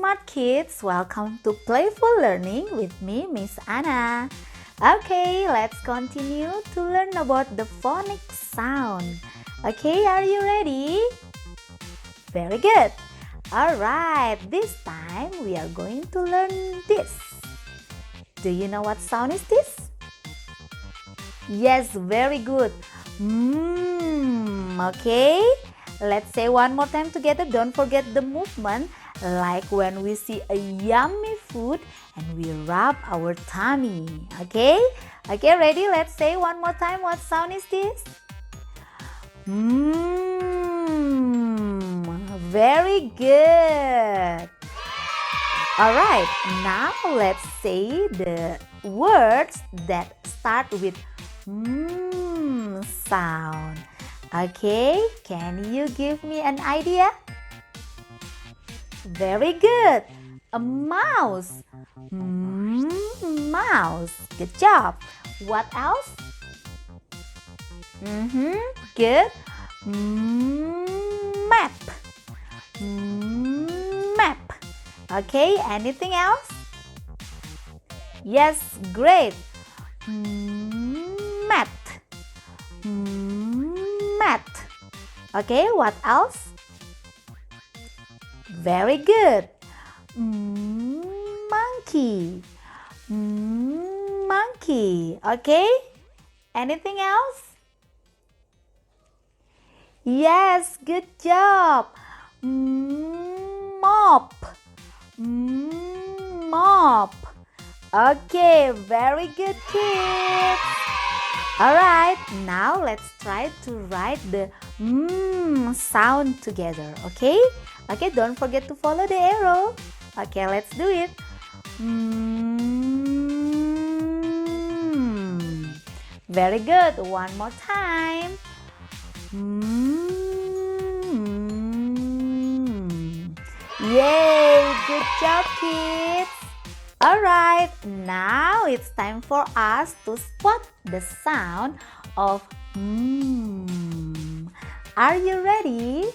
smart kids, welcome to Playful Learning with me, Miss Anna. Okay, let's continue to learn about the phonics sound. Okay, are you ready? Very good. Alright, this time we are going to learn this. Do you know what sound is this? Yes, very good. Okay, let's say one more time together. Don't forget the movement, like when we see a yummy food and we rub our tummy. Okay, ready? Let's say one more time. What sound is this? Very good. Alright, now let's say the words that start with sound. Okay, can you give me an idea? Very good. A mouse. Mouse. Good job. What else? Good. Map. Map. Okay, anything else? Yes, great. Mat. Mat. Okay, what else? Very good. Monkey. Monkey. Okay, anything else? Yes, good job. Mop. Mop. Okay, very good, kids. Alright, now let's try to write the sound together, okay? Okay, don't forget to follow the arrow. Okay, let's do it. Very good. One more time. Yay! Good job, kids. Alright, now it's time for us to spot the sound of Are you ready?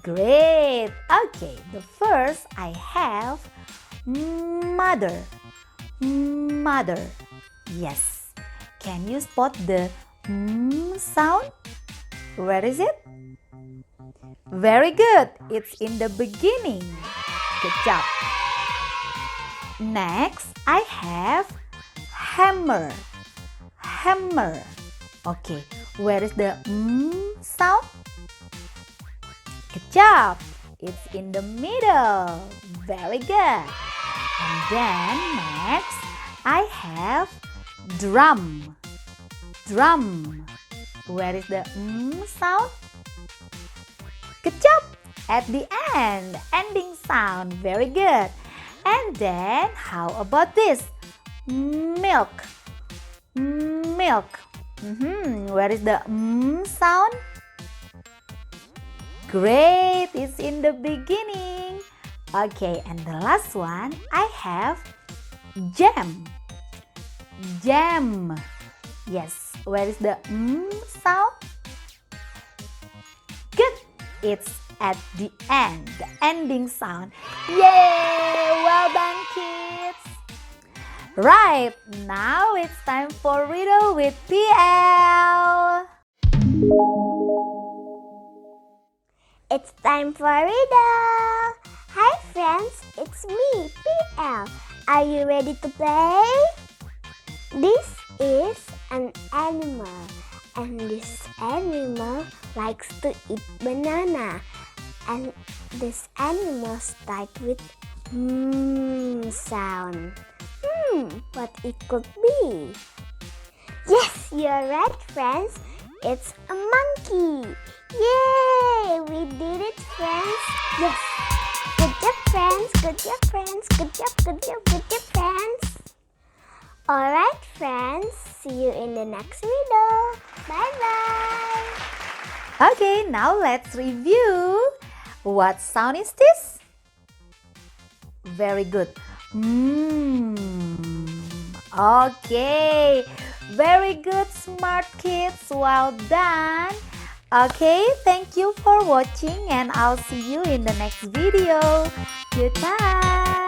Great! Okay, the first I have mother. Mother. Yes. Can you spot the sound? Where is it? Very good. It's in the beginning. Good job. Next, I have hammer. Hammer. Okay, where is the sound? Good job. It's in the middle. Very good. And then next, I have drum. Drum. Where is the sound? Good job. At the end, ending sound. Very good. And then, how about this? Milk. Milk. Where is the sound? Great, it's in the beginning. Okay, and the last one, I have jam. Jam. Yes, where is the sound? Good, it's at the end, the ending sound. Yay! Well done, kids! Right, now it's time for Riddle with PL. It's time for Riddle. Hi friends, it's me, PL. Are you ready to play? This is an animal, and this animal likes to eat banana. And this animal starts with sound. What it could be? Yes, you're right, friends. It's a monkey. Yay! We did it, friends. Yes. Good job, friends. Good job, friends. Good job, good job, good job, friends. Alright, friends. See you in the next video. Bye-bye. Okay, now let's review. What sound is this? Very good. Okay, very good, smart kids. Well done. Okay, thank you for watching and I'll see you in the next video. Goodbye.